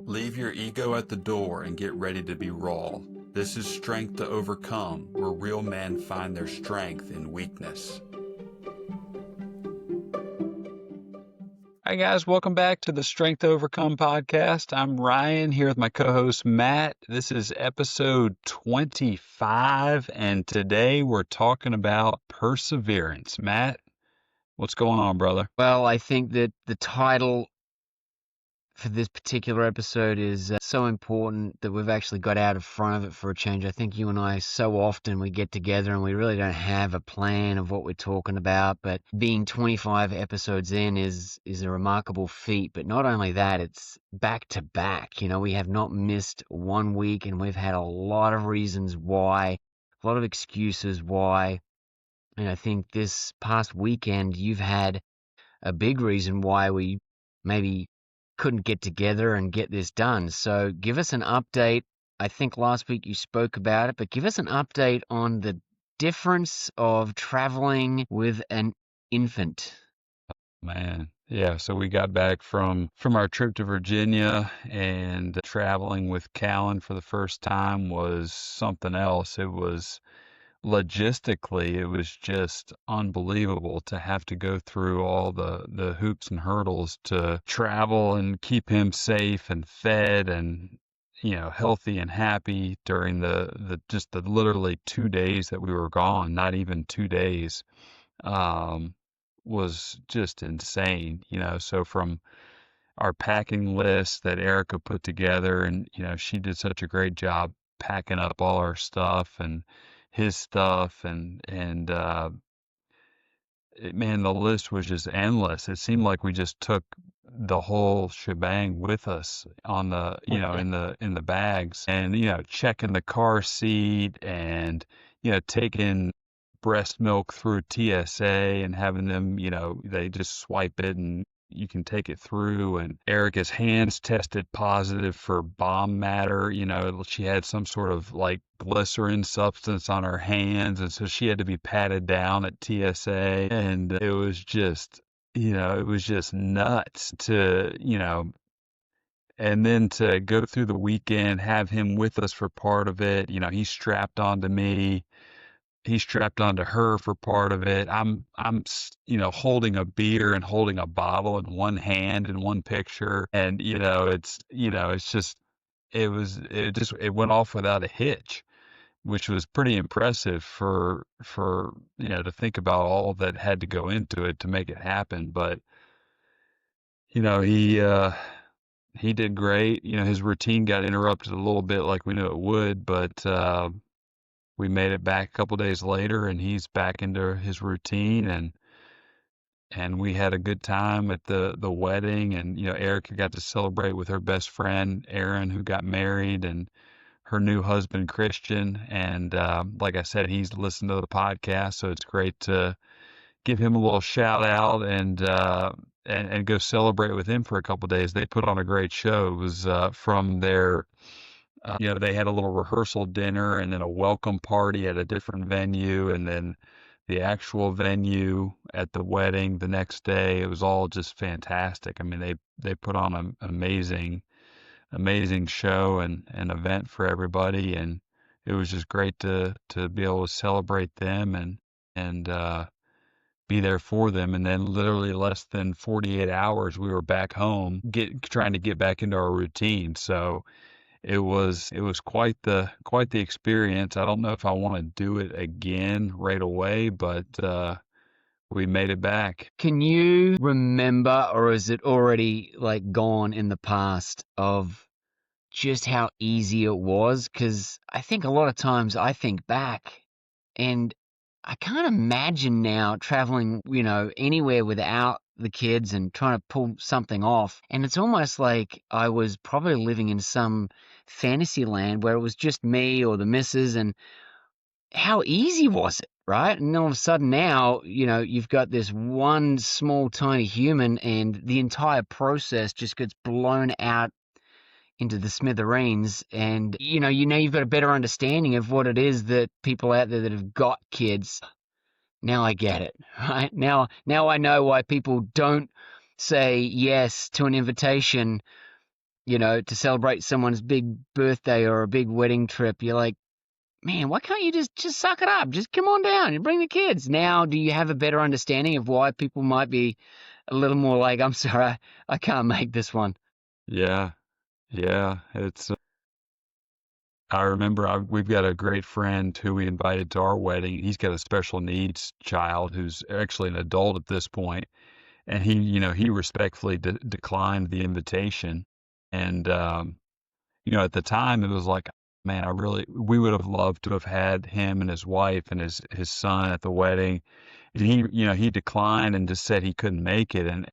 Leave your ego at the door and get ready to be raw. This is Strength to Overcome, where real men find their strength in weakness. Hi guys, welcome back to the Strength to Overcome podcast. I'm Ryan here with my co-host Matt. This is episode 25, and today we're talking about perseverance. Matt, what's going on, brother? Well, I think that the title for this particular episode is so important that we've actually got out in front of it for a change. I think you and I, so often we get together and we really don't have a plan of what we're talking about, but being 25 episodes in is a remarkable feat. But not only that, it's back to back. You know, we have not missed 1 week, and we've had a lot of reasons why, a lot of excuses why. And I think this past weekend, you've had a big reason why we maybe couldn't get together and get this done. So give us an update. I think last week you spoke about it, but give us an update on the difference of traveling with an infant. Man, yeah, so we got back from our trip to Virginia, and traveling with Callan for the first time was something else. It was logistically, it was just unbelievable to have to go through all the hoops and hurdles to travel and keep him safe and fed and healthy and happy during the just the literally 2 days that we were gone. Not even 2 days. Was just insane. So from our packing list that Erica put together, and she did such a great job packing up all our stuff and his stuff, man, the list was just endless. It seemed like we just took the whole shebang with us on the in the bags, and checking the car seat, and taking breast milk through TSA and having them, they just swipe it and you can take it through. And Erica's hands tested positive for bomb matter. She had some sort of like glycerin substance on her hands, and so she had to be patted down at TSA. And it was just, nuts to, and then to go through the weekend, have him with us for part of it. He's strapped onto me. He strapped onto her for part of it. I'm holding a beer and holding a bottle in one hand in one picture. And, it's just, it went off without a hitch, which was pretty impressive for, to think about all that had to go into it to make it happen. But, he did great. His routine got interrupted a little bit like we knew it would, but, we made it back a couple days later, and he's back into his routine, and we had a good time at the wedding. And Erica got to celebrate with her best friend Erin, who got married, and her new husband Christian. And like I said, he's listened to the podcast, so it's great to give him a little shout out and go celebrate with him for a couple days. They put on a great show. It was from their they had a little rehearsal dinner and then a welcome party at a different venue, and then the actual venue at the wedding the next day. It was all just fantastic. I mean, they put on an amazing show and an event for everybody, and it was just great to be able to celebrate them and be there for them. And then literally less than 48 hours, we were back home, trying to get back into our routine. So it was quite the experience. I don't know if I want to do it again right away, but we made it back. Can you remember, or is it already like gone in the past, of just how easy it was? Because I think a lot of times I think back and I can't imagine now traveling, anywhere without the kids and trying to pull something off. And it's almost like I was probably living in some fantasy land where it was just me or the missus, and how easy was it, right? And all of a sudden now, you've got this one small tiny human, and the entire process just gets blown out into the smithereens. And you've got a better understanding of what it is that people out there that have got kids. Now I get it, right? Now I know why people don't say yes to an invitation to celebrate someone's big birthday or a big wedding trip. You're like, man, why can't you just suck it up? Just come on down and bring the kids. Now, do you have a better understanding of why people might be a little more like, I'm sorry, I can't make this one? Yeah, yeah. I remember we've got a great friend who we invited to our wedding. He's got a special needs child who's actually an adult at this point, and he respectfully declined the invitation. And at the time, it was like, man, we would have loved to have had him and his wife and his son at the wedding. And he declined and just said he couldn't make it. And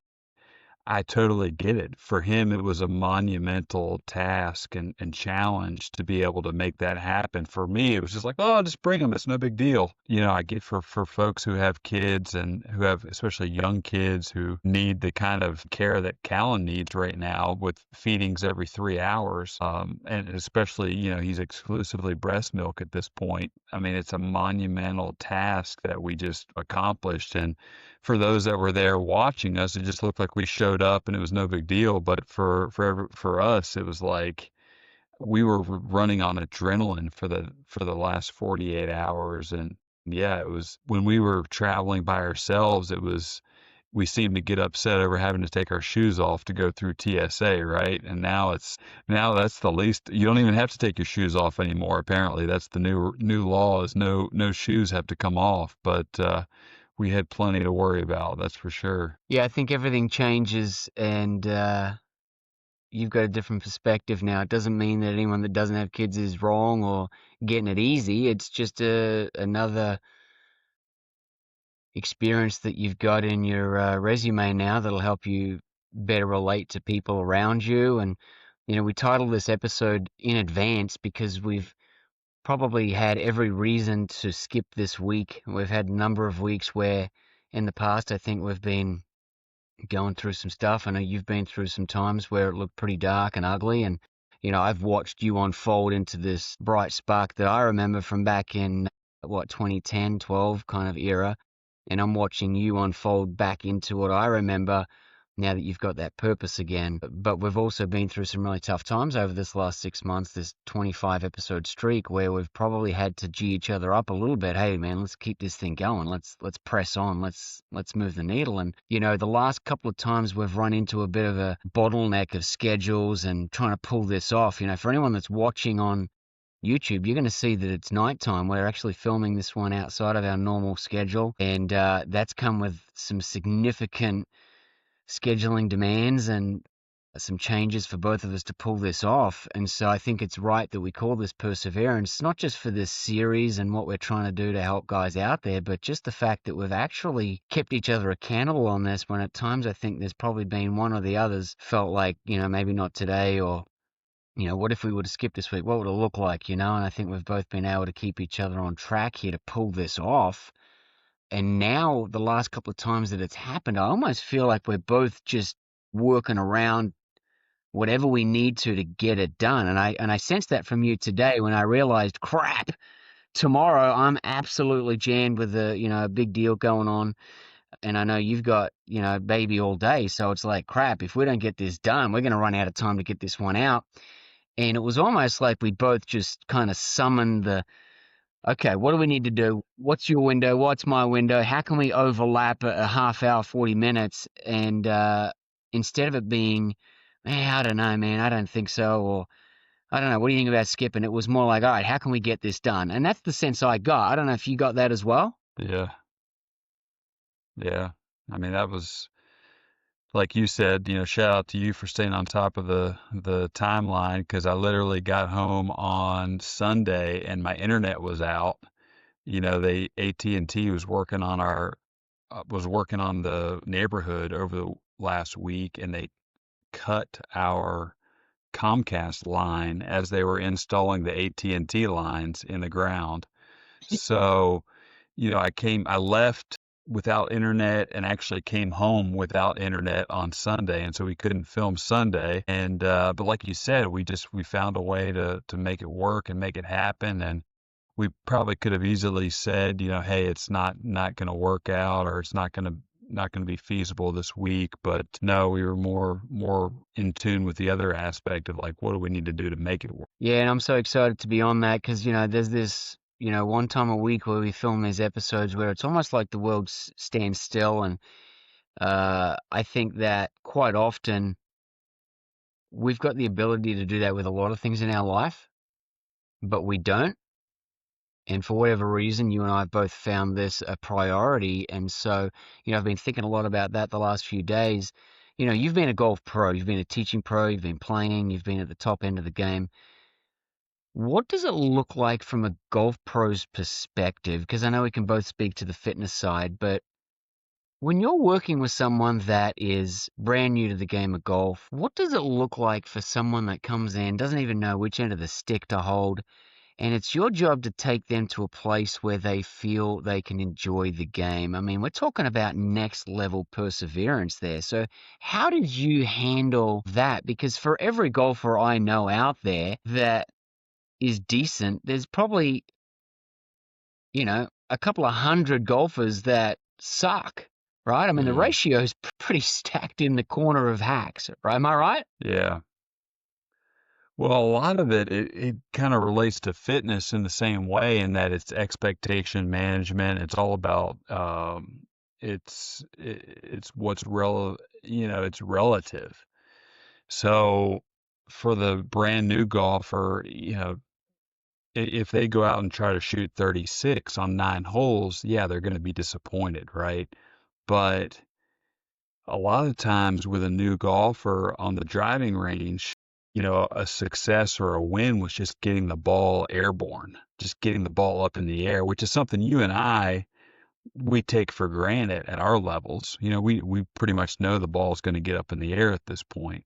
I totally get it. For him, it was a monumental task and challenge to be able to make that happen. For me, it was just like, oh, just bring them. It's no big deal. I get for folks who have kids and who have especially young kids who need the kind of care that Callan needs right now with feedings every 3 hours. And especially, he's exclusively breast milk at this point. I mean, it's a monumental task that we just accomplished. And for those that were there watching us, it just looked like we showed up and it was no big deal. But for us, it was like we were running on adrenaline for the last 48 hours. And yeah, it was when we were traveling by ourselves, we seemed to get upset over having to take our shoes off to go through TSA, right? And now that's the least. You don't even have to take your shoes off anymore. Apparently, that's the new law is no shoes have to come off. But we had plenty to worry about, that's for sure. Yeah, I think everything changes, and you've got a different perspective now. It doesn't mean that anyone that doesn't have kids is wrong or getting it easy. It's just another experience that you've got in your resume now that'll help you better relate to people around you. And, we titled this episode in advance because we've probably had every reason to skip this week. We've had a number of weeks where in the past I think we've been going through some stuff. I know you've been through some times where it looked pretty dark and ugly, and I've watched you unfold into this bright spark that I remember from back in 2010, 12 kind of era, and I'm watching you unfold back into what I remember now that you've got that purpose again. But we've also been through some really tough times over this last 6 months, this 25 episode streak where we've probably had to G each other up a little bit. Hey man, let's keep this thing going. Let's press on. Let's move the needle. And the last couple of times we've run into a bit of a bottleneck of schedules and trying to pull this off. For anyone that's watching on YouTube, you're going to see that it's nighttime. We're actually filming this one outside of our normal schedule, and that's come with some significant scheduling demands and some changes for both of us to pull this off. And so I think it's right that we call this perseverance, not just for this series and what we're trying to do to help guys out there, but just the fact that we've actually kept each other accountable on this when at times I think there's probably been one or the others felt like, maybe not today, or what if we would have skipped this week? What would it look like, And I think we've both been able to keep each other on track here to pull this off. And now, the last couple of times that it's happened, I almost feel like we're both just working around whatever we need to get it done. And I sensed that from you today when I realized, crap, tomorrow I'm absolutely jammed with a big deal going on. And I know you've got, baby all day. So it's like, crap, if we don't get this done, we're going to run out of time to get this one out. And it was almost like we both just kind of summoned okay, what do we need to do? What's your window? What's my window? How can we overlap a half hour, 40 minutes? And instead of it being, man, I don't know, man, I don't think so. Or I don't know, what do you think about skipping? It was more like, all right, how can we get this done? And that's the sense I got. I don't know if you got that as well. Yeah, yeah. I mean, that was like you said, shout out to you for staying on top of the timeline because I literally got home on Sunday and my internet was out. They AT&T was working on the neighborhood over the last week, and they cut our Comcast line as they were installing the AT&T lines in the ground. So, I left without internet and actually came home without internet on Sunday. And so we couldn't film Sunday. And, but like you said, we found a way to make it work and make it happen. And we probably could have easily said, hey, it's not going to work out or it's not going to not going to be feasible this week. But no, we were more in tune with the other aspect of like, what do we need to do to make it work? Yeah, and I'm so excited to be on that because, there's this, one time a week where we film these episodes where it's almost like the world stands still. And I think that quite often we've got the ability to do that with a lot of things in our life, but we don't. And for whatever reason, you and I have both found this a priority. And so, I've been thinking a lot about that the last few days. You've been a golf pro, you've been a teaching pro, you've been playing, you've been at the top end of the game. What does it look like from a golf pro's perspective? Because I know we can both speak to the fitness side, but when you're working with someone that is brand new to the game of golf, what does it look like for someone that comes in, doesn't even know which end of the stick to hold, and it's your job to take them to a place where they feel they can enjoy the game? I mean, we're talking about next level perseverance there. So, how did you handle that? Because for every golfer I know out there that is decent, there's probably, a couple of hundred golfers that suck, right? I mean, the Mm, ratio is pretty stacked in the corner of hacks, right? Am I right? yeah. Well, a lot of it kind of relates to fitness in the same way in that it's expectation management. It's all about it's what's it's relative. So for the brand new golfer, if they go out and try to shoot 36 on 9 holes, yeah, they're going to be disappointed, right? But a lot of times with a new golfer on the driving range, a success or a win was just getting the ball airborne, just getting the ball up in the air, which is something you and we take for granted at our levels. We pretty much know the ball is going to get up in the air at this point.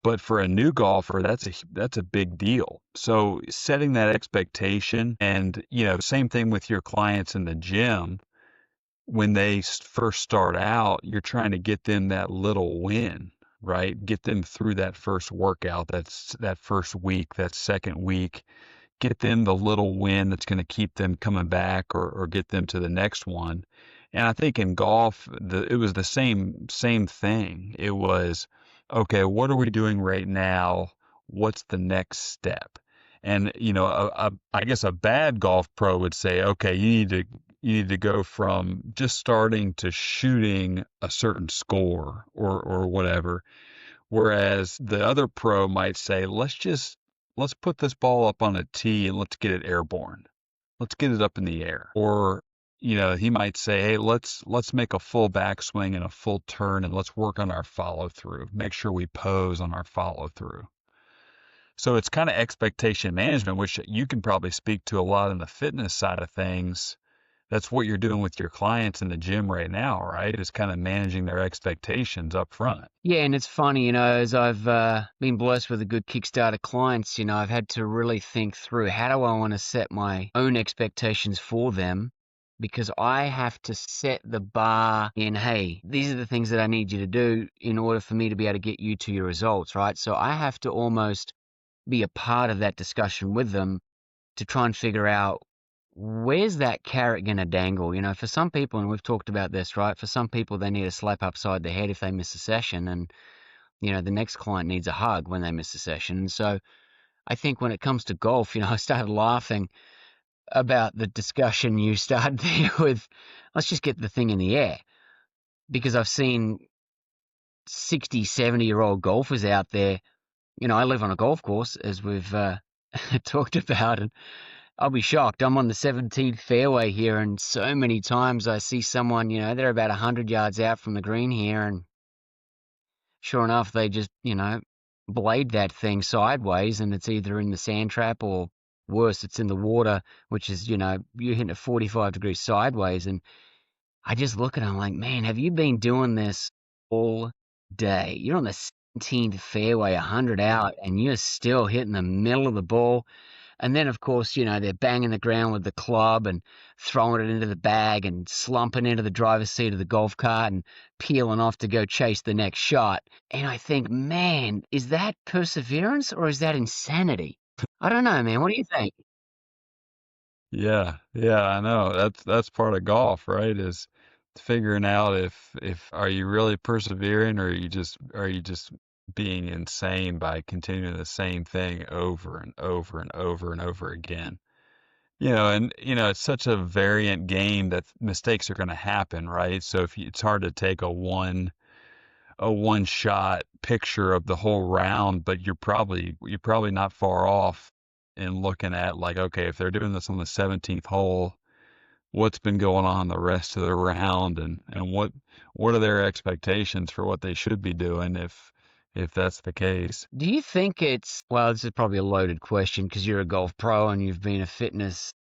But for a new golfer, that's a big deal. So setting that expectation and, same thing with your clients in the gym when they first start out, you're trying to get them that little win, right? Get them through that first workout, that first week, that second week, get them the little win that's going to keep them coming back or get them to the next one. And I think in golf, it was the same thing. It was, okay, what are we doing right now? What's the next step? And I guess a bad golf pro would say, okay, you need to go from just starting to shooting a certain score or whatever. Whereas the other pro might say, let's put this ball up on a tee and let's get it airborne. Let's get it up in the air. Or, he might say, hey, let's make a full backswing and a full turn and let's work on our follow through. Make sure we pose on our follow through. So it's kind of expectation management, which you can probably speak to a lot in the fitness side of things. That's what you're doing with your clients in the gym right now, right? Is kind of managing their expectations up front. Yeah, and it's funny, as I've been blessed with a good Kickstarter clients, I've had to really think through how do I want to set my own expectations for them because I have to set the bar in, hey, these are the things that I need you to do in order for me to be able to get you to your results, right? So I have to almost be a part of that discussion with them to try and figure out where's that carrot going to dangle. For some people, and we've talked about this, right? For some people, they need a slap upside the head if they miss a session, and the next client needs a hug when they miss a session. And so I think when it comes to golf, I started laughing about the discussion you started there with, let's just get the thing in the air, because I've seen 60, 70-year-old golfers out there. I live on a golf course, as we've talked about, and I'll be shocked. I'm on the 17th fairway here, and so many times I see someone, they're about 100 yards out from the green here, and sure enough, they just, blade that thing sideways, and it's either in the sand trap or worse, it's in the water, which is, you're hitting it 45 degrees sideways. And I just look at them like, man, have you been doing this all day? You're on the 17th fairway, 100 out, and you're still hitting the middle of the ball. And then, of course, they're banging the ground with the club and throwing it into the bag and slumping into the driver's seat of the golf cart and peeling off to go chase the next shot. And I think, man, is that perseverance or is that insanity? I don't know, man. What do you think? Yeah, yeah, I know. That's part of golf, right? Is figuring out if are you really persevering, or are you just being insane by continuing the same thing over and over and over and over again. And it's such a variant game that mistakes are going to happen, right? So it's hard to take a one shot picture of the whole round, but you're probably not far off in looking at, like, okay, if they're doing this on the 17th hole, what's been going on the rest of the round, and what are their expectations for what they should be doing if that's the case. Do you think it's, well, this is probably a loaded question because you're a golf pro and you've been a fitness,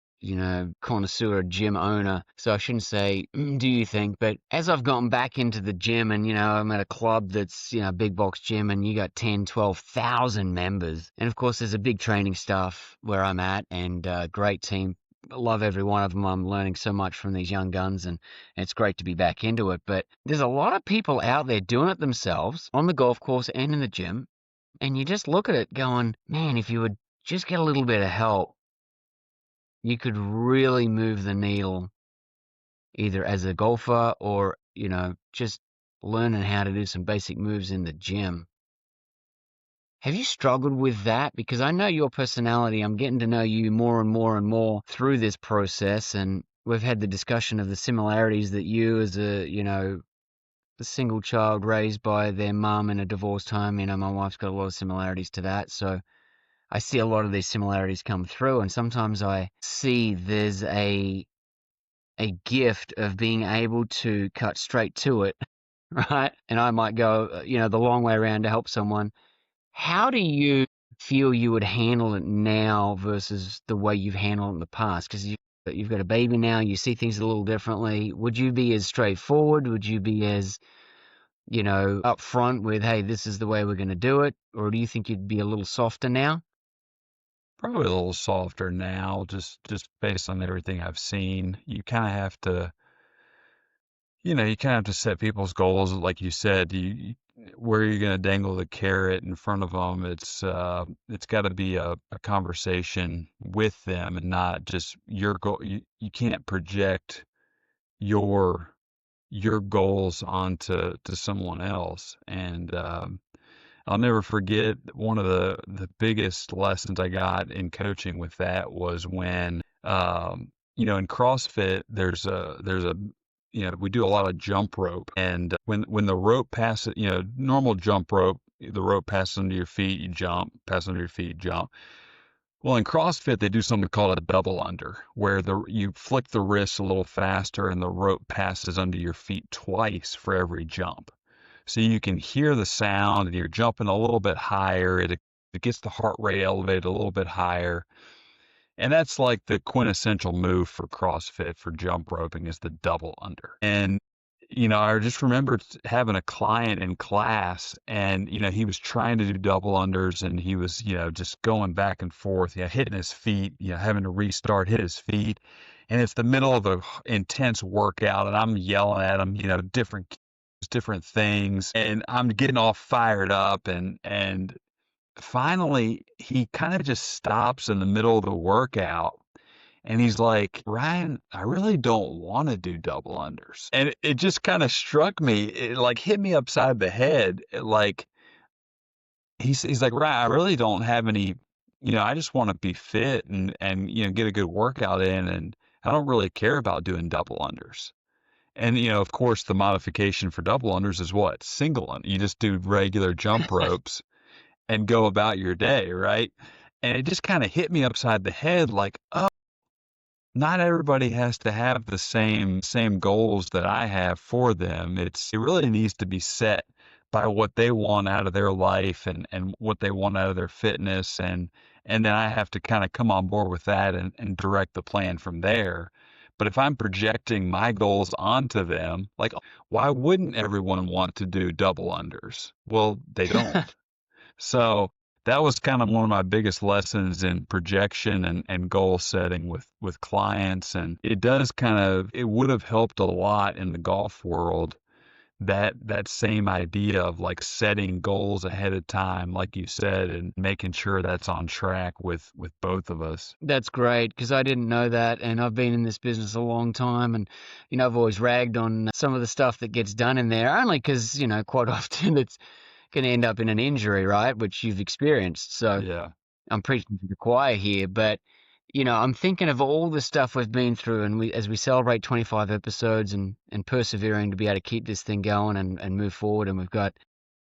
connoisseur, gym owner. So I shouldn't say, do you think, but as I've gotten back into the gym and, I'm at a club that's, a big box gym and you got 10, 12,000 members. And of course, there's a big training staff where I'm at and a great team. I love every one of them. I'm learning so much from these young guns, and it's great to be back into it. But there's a lot of people out there doing it themselves on the golf course and in the gym. And you just look at it going, man, if you would just get a little bit of help, you could really move the needle either as a golfer or, just learning how to do some basic moves in the gym. Have you struggled with that? Because I know your personality. I'm getting to know you more and more and more through this process. And we've had the discussion of the similarities that you, as a single child raised by their mum in a divorced home, my wife's got a lot of similarities to that. So I see a lot of these similarities come through, and sometimes I see there's a gift of being able to cut straight to it, right? And I might go, the long way around to help someone. How do you feel you would handle it now versus the way you've handled it in the past? Because you've got a baby now, you see things a little differently. Would you be as straightforward? Would you be as, upfront with, hey, this is the way we're going to do it? Or do you think you'd be a little softer now? Probably a little softer now, just based on everything I've seen. You kind of have to set people's goals, like you said. Where you're going to dangle the carrot in front of them. It's got to be a conversation with them, and not just your goal. You can't project your your goals onto someone else. And I'll never forget, one of the biggest lessons I got in coaching with that was when, in CrossFit, we do a lot of jump rope. And when the rope passes, normal jump rope, the rope passes under your feet, you jump, pass under your feet, jump. Well, in CrossFit, they do something called a double under, where you flick the wrists a little faster and the rope passes under your feet twice for every jump. So you can hear the sound and you're jumping a little bit higher. It gets the heart rate elevated a little bit higher. And that's like the quintessential move for CrossFit for jump roping, is the double under. And, I just remember having a client in class, and, he was trying to do double unders, and he was, just going back and forth, hitting his feet, having to restart, hit his feet. And it's the middle of an intense workout, and I'm yelling at him, different things, and I'm getting all fired up, and finally he kind of just stops in the middle of the workout, and he's like, "Ryan, I really don't want to do double unders." And it just kind of struck me, it like hit me upside the head. Like, he's like, "Ryan, I really don't have any, I just want to be fit and get a good workout in, and I don't really care about doing double unders." And, of course, the modification for double unders is what? Single under. You just do regular jump ropes and go about your day, right? And it just kind of hit me upside the head, like, oh, not everybody has to have the same goals that I have for them. It really needs to be set by what they want out of their life, and what they want out of their fitness, and then I have to kind of come on board with that, and direct the plan from there. But if I'm projecting my goals onto them, like, why wouldn't everyone want to do double unders? Well, they don't. So that was kind of one of my biggest lessons in projection and goal setting with clients. And it would have helped a lot in the golf world that same idea of like setting goals ahead of time, like you said, and making sure that's on track with both of us. That's great because I didn't know that, and I've been in this business a long time, and I've always ragged on some of the stuff that gets done in there, only because quite often it's going to end up in an injury, right? Which you've experienced. So Yeah. I'm preaching to the choir here, but I'm thinking of all the stuff we've been through, and as we celebrate 25 episodes and persevering to be able to keep this thing going and move forward, and we've got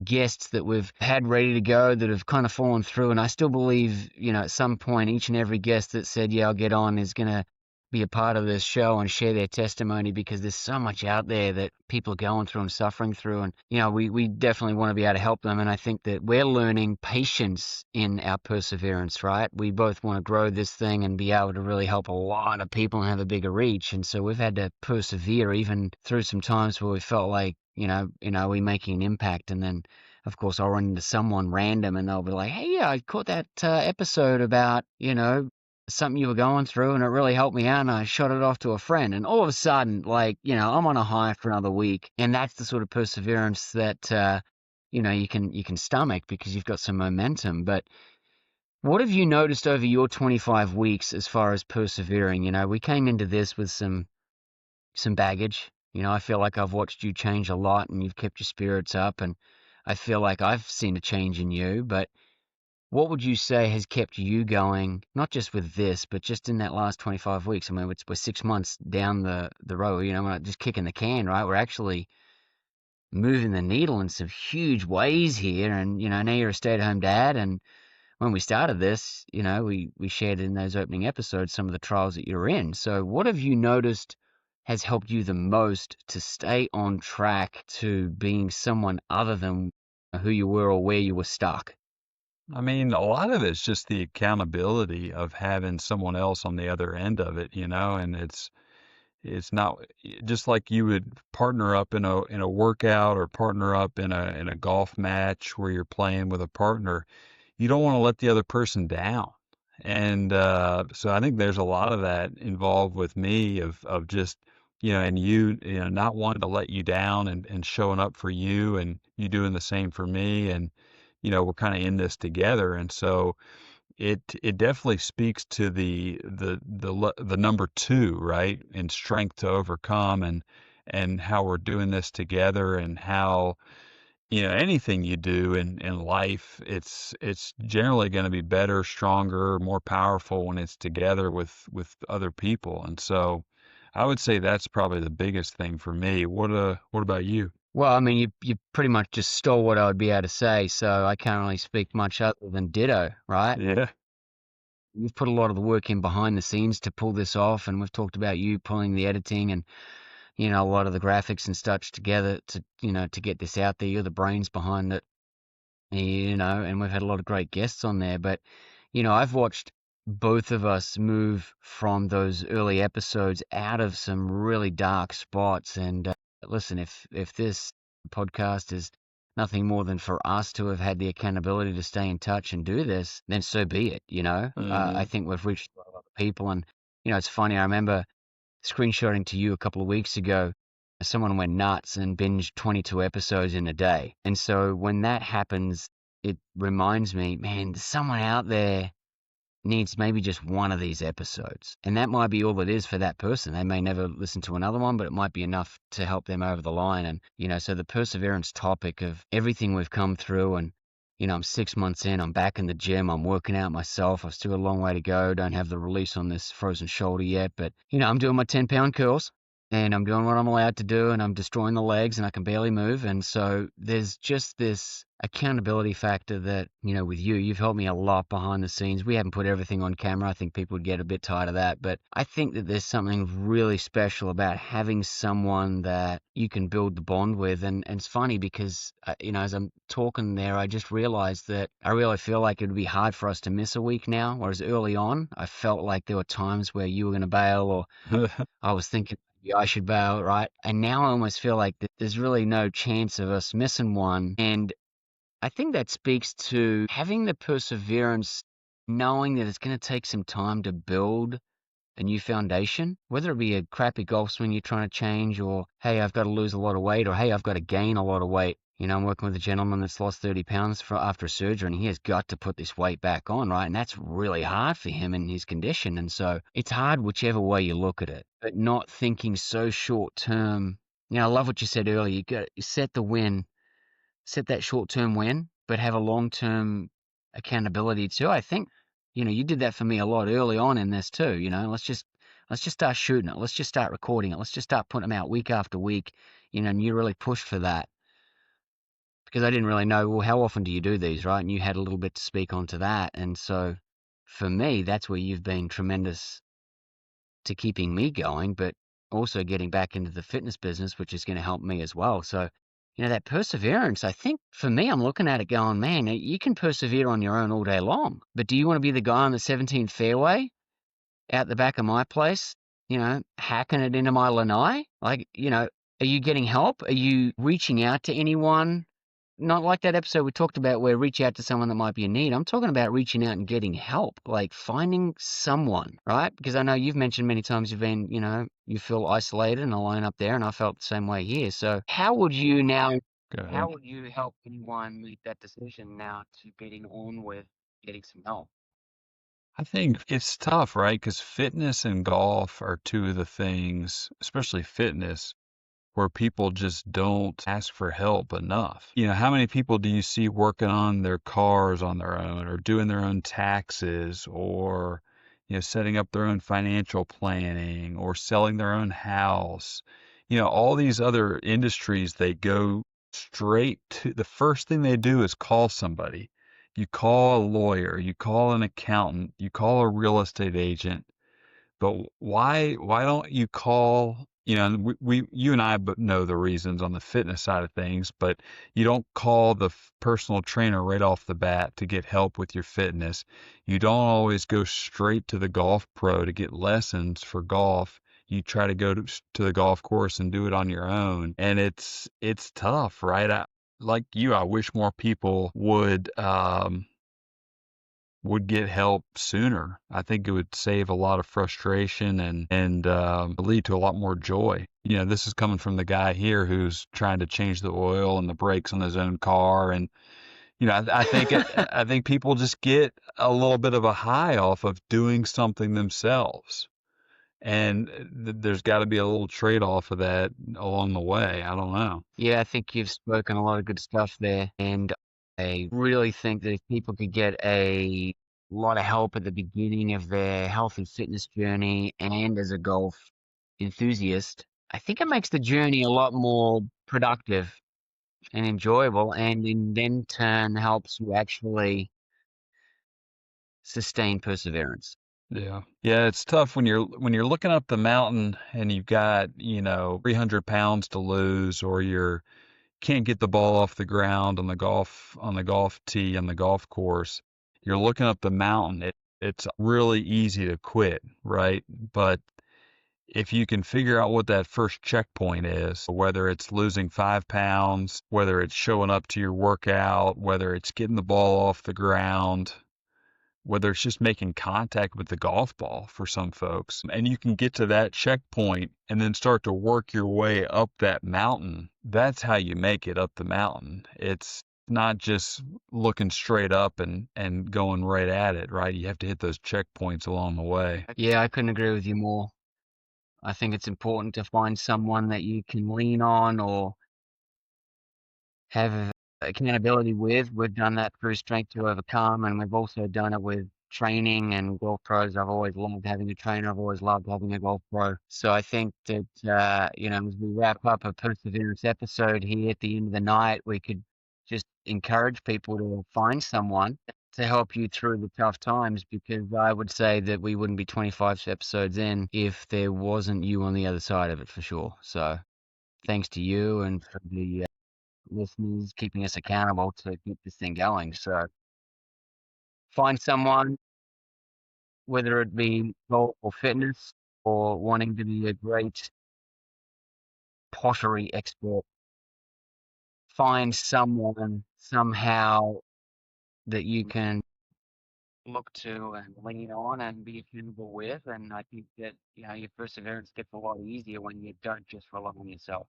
guests that we've had ready to go that have kind of fallen through. And I still believe, at some point, each and every guest that said, yeah, I'll get on is going to be a part of this show and share their testimony, because there's so much out there that people are going through and suffering through. And, we definitely want to be able to help them. And I think that we're learning patience in our perseverance, right? We both want to grow this thing and be able to really help a lot of people and have a bigger reach. And so we've had to persevere even through some times where we felt like, we're making an impact. And then, of course, I'll run into someone random and they'll be like, hey, yeah, I caught that episode about, something you were going through and it really helped me out and I shot it off to a friend. And all of a sudden, like, I'm on a high for another week. And that's the sort of perseverance that, you can stomach because you've got some momentum. But what have you noticed over your 25 weeks as far as persevering? We came into this with some baggage. I feel like I've watched you change a lot and you've kept your spirits up, and I feel like I've seen a change in you. But what would you say has kept you going, not just with this, but just in that last 25 weeks? I mean, we're 6 months down the road, we're not just kicking the can, right? We're actually moving the needle in some huge ways here. And, now you're a stay-at-home dad, and when we started this, we shared in those opening episodes some of the trials that you're in. So what have you noticed has helped you the most to stay on track to being someone other than who you were or where you were stuck? I mean, a lot of it's just the accountability of having someone else on the other end of it, and it's not just like you would partner up in a workout or partner up in a golf match where you're playing with a partner. You don't want to let the other person down. And so I think there's a lot of that involved with me of just, and you not wanting to let you down and showing up for you and you doing the same for me. And, we're kind of in this together. And so it definitely speaks to the number two, right? And strength to overcome and how we're doing this together and how anything you do in life, it's generally going to be better, stronger, more powerful when it's together with other people. And so I would say that's probably the biggest thing for me. What about you? Well, I mean, you pretty much just stole what I would be able to say, so I can't really speak much other than ditto, right? Yeah. You've put a lot of the work in behind the scenes to pull this off, and we've talked about you pulling the editing and a lot of the graphics and such together to get this out there. You're the brains behind it, and we've had a lot of great guests on there. But I've watched both of us move from those early episodes out of some really dark spots. And listen, if this podcast is nothing more than for us to have had the accountability to stay in touch and do this, then so be it. I Hmm. think we've reached a lot of other people, and it's funny. I remember screenshotting to you a couple of weeks ago. Someone went nuts and binged 22 episodes in a day. And so when that happens, it reminds me, man, there's someone out there needs maybe just one of these episodes. And that might be all it is for that person. They may never listen to another one, but it might be enough to help them over the line. And, so the perseverance topic of everything we've come through, and, I'm 6 months in, I'm back in the gym, I'm working out myself. I've still got a long way to go. Don't have the release on this frozen shoulder yet, but, I'm doing my 10-pound curls. And I'm doing what I'm allowed to do, and I'm destroying the legs, and I can barely move. And so there's just this accountability factor that, with you've helped me a lot behind the scenes. We haven't put everything on camera. I think people would get a bit tired of that. But I think that there's something really special about having someone that you can build the bond with. And it's funny because, as I'm talking there, I just realized that I really feel like it would be hard for us to miss a week now. Whereas early on, I felt like there were times where you were going to bail, or I was thinking maybe I should bail, right? And now I almost feel like there's really no chance of us missing one. And I think that speaks to having the perseverance, knowing that it's going to take some time to build a new foundation, whether it be a crappy golf swing you're trying to change, or hey, I've got to lose a lot of weight, or hey, I've got to gain a lot of weight. I'm working with a gentleman that's lost 30 pounds after a surgery, and he has got to put this weight back on, right? And that's really hard for him in his condition. And so it's hard whichever way you look at it, but not thinking so short term. I love what you said earlier. You set the win, set that short term win, but have a long term accountability too. I think, you did that for me a lot early on in this too. Let's just start shooting it. Let's just start recording it. Let's just start putting them out week after week. And you really pushed for that because I didn't really know, well, how often do you do these, right? And you had a little bit to speak onto that. And so for me, that's where you've been tremendous to keeping me going, but also getting back into the fitness business, which is going to help me as well. So, that perseverance, I think for me, I'm looking at it going, man, you can persevere on your own all day long. But do you want to be the guy on the 17th fairway out the back of my place, hacking it into my lanai? Like, are you getting help? Are you reaching out to anyone? Not like that episode we talked about where reach out to someone that might be in need. I'm talking about reaching out and getting help, like finding someone, right? Because I know you've mentioned many times you've been, you feel isolated and alone up there, and I felt the same way here. So Go how ahead. would you help anyone make that decision now to getting on with getting some help? I think it's tough, right? Because fitness and golf are two of the things, especially fitness, where people just don't ask for help enough. How many people do you see working on their cars on their own or doing their own taxes or, setting up their own financial planning or selling their own house? All these other industries, they go straight to the first thing they do is call somebody. You call a lawyer, you call an accountant, you call a real estate agent, but why don't you call, and you and I know the reasons on the fitness side of things, but you don't call the personal trainer right off the bat to get help with your fitness. You don't always go straight to the golf pro to get lessons for golf. You try to go to the golf course and do it on your own, and it's tough, right? Like you, I wish more people would get help sooner. I think it would save a lot of frustration and lead to a lot more joy. This is coming from the guy here who's trying to change the oil and the brakes on his own car, and I think people just get a little bit of a high off of doing something themselves, and there's got to be a little trade off of that along the way. I don't know. Yeah, I think you've spoken a lot of good stuff there. And I really think that if people could get a lot of help at the beginning of their health and fitness journey and as a golf enthusiast, I think it makes the journey a lot more productive and enjoyable, and in then turn helps you actually sustain perseverance. Yeah. Yeah, it's tough when you're looking up the mountain and you've got, 300 pounds to lose or you're can't get the ball off the ground on the golf tee on the golf course. You're looking up the mountain. It's really easy to quit, right? But if you can figure out what that first checkpoint is, whether it's losing 5 pounds, whether it's showing up to your workout, whether it's getting the ball off the ground, whether it's just making contact with the golf ball for some folks, and you can get to that checkpoint and then start to work your way up that mountain. That's how you make it up the mountain. It's not just looking straight up and going right at it, right? You have to hit those checkpoints along the way. Yeah, I couldn't agree with you more. I think it's important to find someone that you can lean on or have accountability with. We've done that through Strength to Overcome, and we've also done it with training and golf pros. I've always loved having a trainer. I've always loved having a golf pro. So I think that, as we wrap up a perseverance episode here at the end of the night, we could just encourage people to find someone to help you through the tough times, because I would say that we wouldn't be 25 episodes in if there wasn't you on the other side of it for sure. So thanks to you and for the listeners keeping us accountable to keep this thing going. So find someone, whether it be golf or fitness or wanting to be a great pottery expert, find someone somehow that you can look to and lean on and be accountable with. And I think that, your perseverance gets a lot easier when you don't just rely on yourself.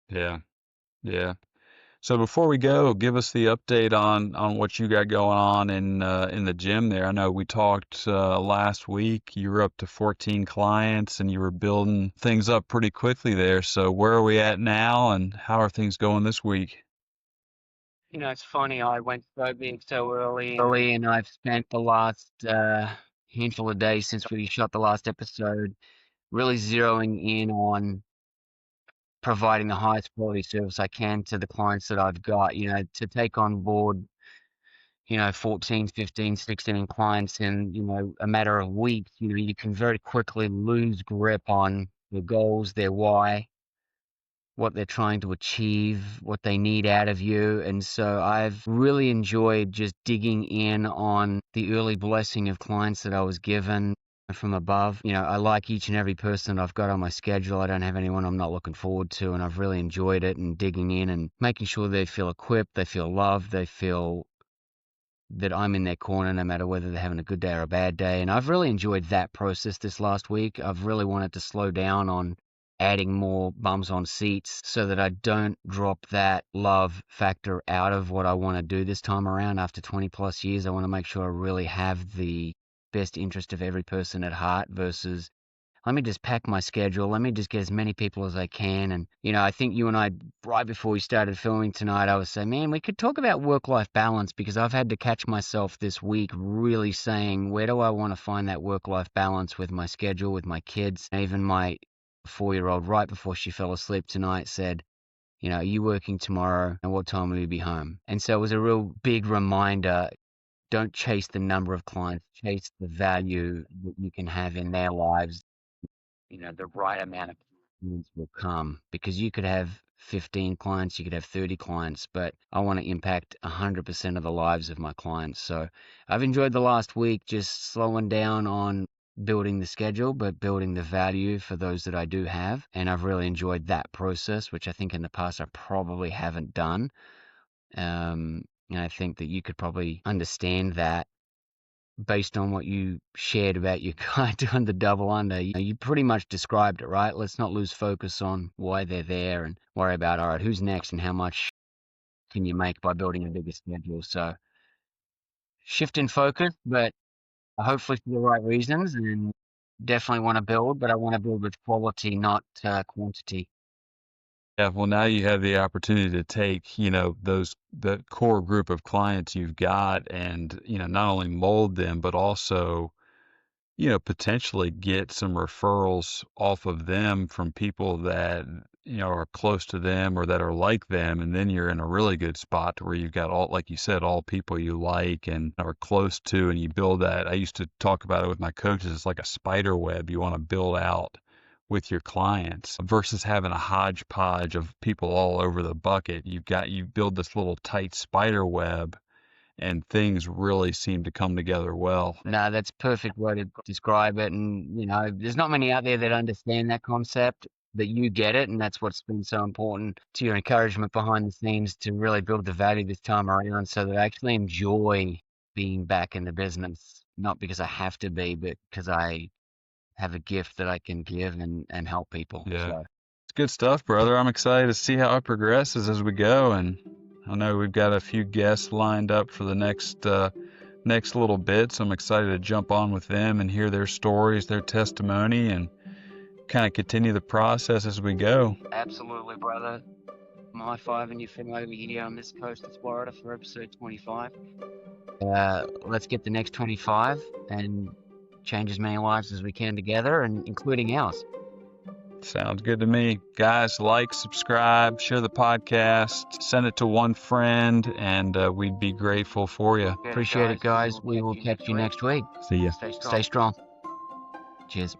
Yeah. Yeah. So before we go, give us the update on what you got going on in the gym there. I know we talked last week. You were up to 14 clients and you were building things up pretty quickly there. So where are we at now and how are things going this week? It's funny, I went so big so early, and I've spent the last handful of days since we shot the last episode really zeroing in on providing the highest quality service I can to the clients that I've got, to take on board, 14, 15, 16 clients in, a matter of weeks. You can very quickly lose grip on their goals, their why, what they're trying to achieve, what they need out of you. And so I've really enjoyed just digging in on the early blessing of clients that I was given from above. I like each and every person that I've got on my schedule. I don't have anyone I'm not looking forward to, and I've really enjoyed it and digging in and making sure they feel equipped, they feel loved, they feel that I'm in their corner no matter whether they're having a good day or a bad day. And I've really enjoyed that process this last week. I've really wanted to slow down on adding more bums on seats so that I don't drop that love factor out of what I want to do this time around after 20 plus years. I want to make sure I really have the best interest of every person at heart versus let me just pack my schedule. Let me just get as many people as I can. And, I think you and I, right before we started filming tonight, I was saying, man, we could talk about work-life balance because I've had to catch myself this week really saying, where do I want to find that work-life balance with my schedule, with my kids? Even my 4-year-old, right before she fell asleep tonight, said, are you working tomorrow and what time will you be home? And so it was a real big reminder. Don't chase the number of clients, chase the value that you can have in their lives. The right amount of clients will come because you could have 15 clients, you could have 30 clients, but I want to impact 100% of the lives of my clients. So I've enjoyed the last week just slowing down on building the schedule, but building the value for those that I do have. And I've really enjoyed that process, which I think in the past I probably haven't done. And I think that you could probably understand that based on what you shared about your guy doing the double under. You pretty much described it, right? Let's not lose focus on why they're there and worry about, all right, who's next and how much can you make by building a bigger schedule. So shift in focus, but hopefully for the right reasons, and definitely want to build, but I want to build with quality, not quantity. Yeah, well, now you have the opportunity to take, the core group of clients you've got and, not only mold them, but also potentially get some referrals off of them from people that, are close to them or that are like them. And then you're in a really good spot to where you've got all, like you said, all people you like and are close to, and you build that. I used to talk about it with my coaches. It's like a spider web you want to build out with your clients versus having a hodgepodge of people all over the bucket. You build this little tight spider web and things really seem to come together well. No, that's a perfect way to describe it. And, there's not many out there that understand that concept, that you get it. And that's what's been so important to your encouragement behind the scenes to really build the value this time around so that I actually enjoy being back in the business, not because I have to be, but because I have a gift that I can give and help people. Yeah. So It's good stuff, brother. I'm excited to see how it progresses as we go. And I know we've got a few guests lined up for the next little bit. So I'm excited to jump on with them and hear their stories, their testimony, and kind of continue the process as we go. absolutely, brother. My five and you from over here on this coast of Florida for episode 25. Let's get the next 25 and change as many lives as we can together, and including ours. Sounds good to me. Guys, like, subscribe, share the podcast, send it to one friend, and we'd be grateful for you. Appreciate it, guys. We will catch you next week. See ya. Stay strong. Cheers.